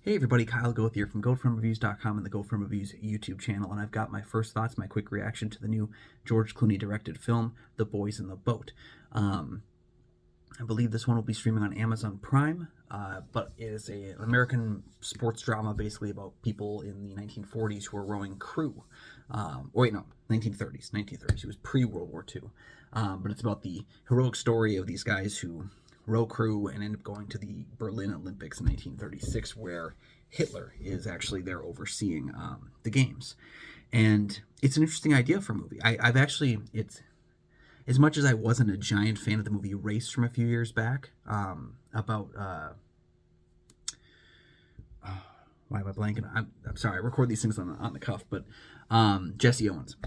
Hey everybody, Kyle Goeth here from GoFromReviews.com and the Go From Reviews YouTube channel, and I've got my first thoughts, my quick reaction to the new George Clooney directed film, The Boys in the Boat. I believe this one will be streaming on Amazon Prime, but it is an American sports drama basically about people in the 1940s who are rowing crew. Or wait, no, 1930s. 1930s. It was pre-World War II. But it's about the heroic story of these guys who row crew and end up going to the Berlin Olympics in 1936, where Hitler is actually there overseeing the games. And it's an interesting idea for a movie. I've actually, it's as much as I wasn't a giant fan of the movie Race from a few years back, about why am I blanking? I'm sorry, I record these things on the cuff, but Jesse Owens.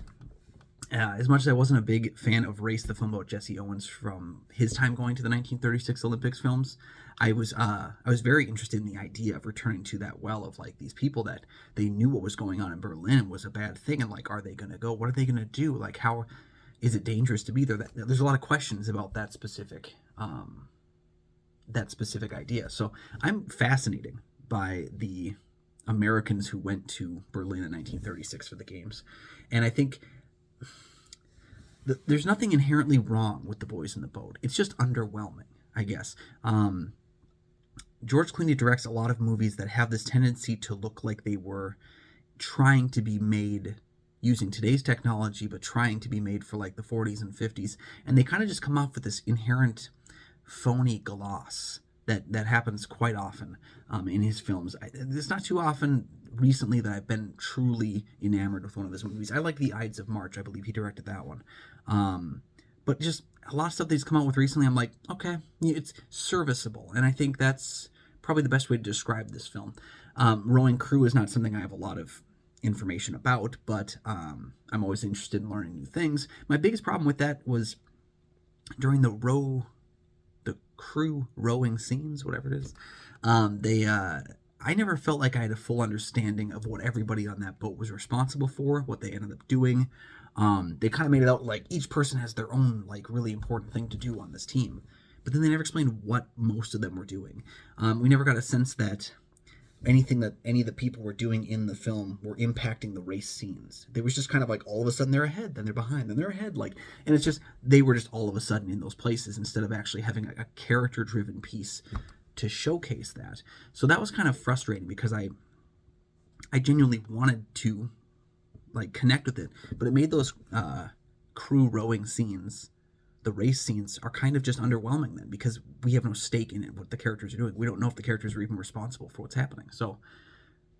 As much as I wasn't a big fan of Race, the film about Jesse Owens from his time going to the 1936 Olympics films, I was very interested in the idea of returning to that well of like these people that they knew what was going on in Berlin was a bad thing, and like, are they going to go? What are they going to do? Like, how is it dangerous to be there? There's a lot of questions about that specific idea. So I'm fascinated by the Americans who went to Berlin in 1936 for the games, and I think there's nothing inherently wrong with The Boys in the Boat. It's just underwhelming, I guess. George Clooney directs a lot of movies that have this tendency to look like they were trying to be made using today's technology, but trying to be made for like the 40s and 50s. And they kind of just come off with this inherent phony gloss that happens quite often in his films. It's not too often recently that I've been truly enamored with one of his movies. I like The Ides of March. I believe he directed that one. But just a lot of stuff that he's come out with recently, I'm like, okay, it's serviceable. And I think that's probably the best way to describe this film. Rowing crew is not something I have a lot of information about, but I'm always interested in learning new things. My biggest problem with that was during the crew rowing scenes, whatever it is. I never felt like I had a full understanding of what everybody on that boat was responsible for, what they ended up doing. They kind of made it out like each person has their own like really important thing to do on this team, but then they never explained what most of them were doing. We never got a sense that anything that any of the people were doing in the film were impacting the race scenes. They was just kind of like all of a sudden they're ahead, then they're behind, then they're ahead, like, and it's just they were just all of a sudden in those places instead of actually having a character-driven piece to showcase that. So that was kind of frustrating because I genuinely wanted to like connect with it, but it made those crew rowing scenes, the race scenes, are kind of just underwhelming then because we have no stake in it, what the characters are doing. We don't know if the characters are even responsible for what's happening. So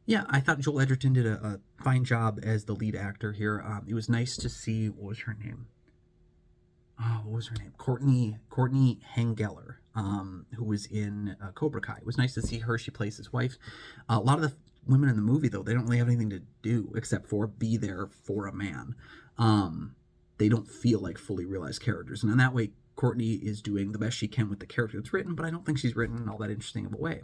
yeah, I thought Joel Edgerton did a fine job as the lead actor here. It was nice to see, what was her name? Courtney Hengeler, who was in Cobra Kai. It was nice to see her. She plays his wife. A lot of the women in the movie, though, they don't really have anything to do except for be there for a man. They don't feel like fully realized characters. And in that way, Courtney is doing the best she can with the character that's written, but I don't think she's written in all that interesting of a way.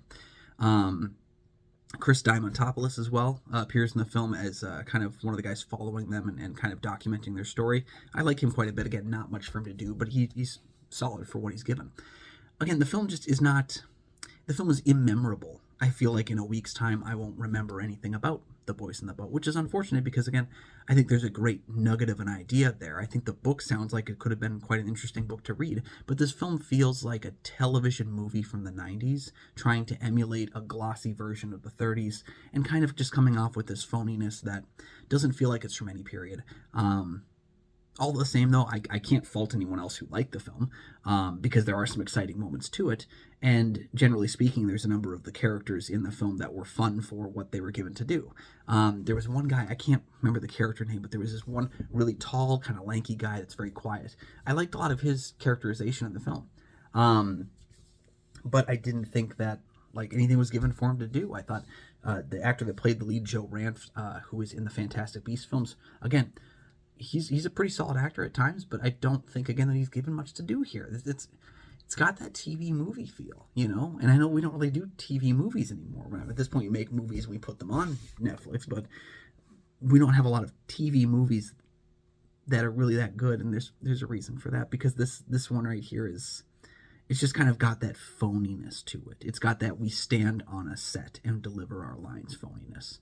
Chris Diamantopoulos as well appears in the film as kind of one of the guys following them and kind of documenting their story. I like him quite a bit. Again, not much for him to do, but he's solid for what he's given. Again, the film just is not... The film is immemorable. I feel like in a week's time, I won't remember anything about The Boys in the Boat, which is unfortunate because, again, I think there's a great nugget of an idea there. I think the book sounds like it could have been quite an interesting book to read, but this film feels like a television movie from the 90s, trying to emulate a glossy version of the 30s, and kind of just coming off with this phoniness that doesn't feel like it's from any period. All the same, though, I can't fault anyone else who liked the film because there are some exciting moments to it. And generally speaking, there's a number of the characters in the film that were fun for what they were given to do. There was one guy, I can't remember the character name, but there was this one really tall, kind of lanky guy that's very quiet. I liked a lot of his characterization in the film. But I didn't think that like anything was given for him to do. I thought the actor that played the lead, Joe Ranft, who was in the Fantastic Beasts films, again, he's a pretty solid actor at times, but I don't think, again, that he's given much to do here. It's got that TV movie feel, you know? And I know we don't really do TV movies anymore. At this point, you make movies, we put them on Netflix, but we don't have a lot of TV movies that are really that good, and there's a reason for that, because this one right here is it's just kind of got that phoniness to it. It's got that we stand on a set and deliver our lines phoniness,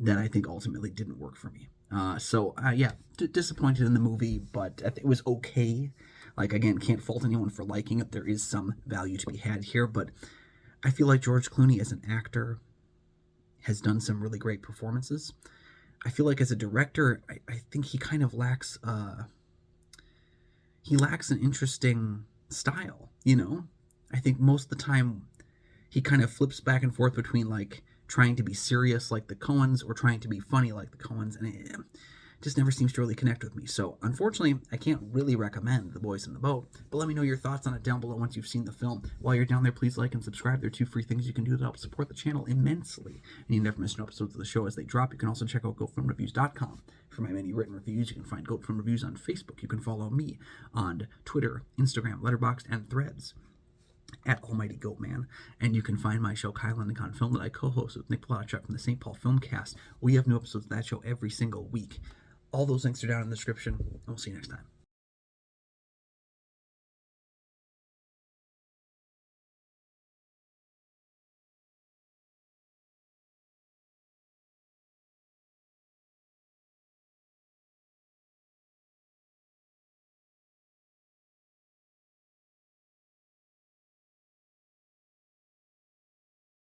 that I think ultimately didn't work for me. Yeah, disappointed in the movie, but I think it was okay. Like, again, can't fault anyone for liking it. There is some value to be had here, but I feel like George Clooney as an actor has done some really great performances. I feel like as a director, I think he kind of lacks an interesting style, you know? I think most of the time he kind of flips back and forth between like trying to be serious like the Coens or trying to be funny like the Coens, and it just never seems to really connect with me. So unfortunately, I can't really recommend The Boys in the Boat, but let me know your thoughts on it down below once you've seen the film. While you're down there, please like and subscribe. There are 2 free things you can do to help support the channel immensely, and you never miss an episode of the show as they drop. You can also check out GoatFilmReviews.com for my many written reviews. You can find Goat Film Reviews on Facebook. You can follow me on Twitter, Instagram, Letterboxd, and Threads at Almighty Goatman, and you can find my show Kyle and Nick on Film that I co-host with Nick Plotchuk from the St. Paul Filmcast. We have new episodes of that show every single week. All those links are down in the description, and we'll see you next time.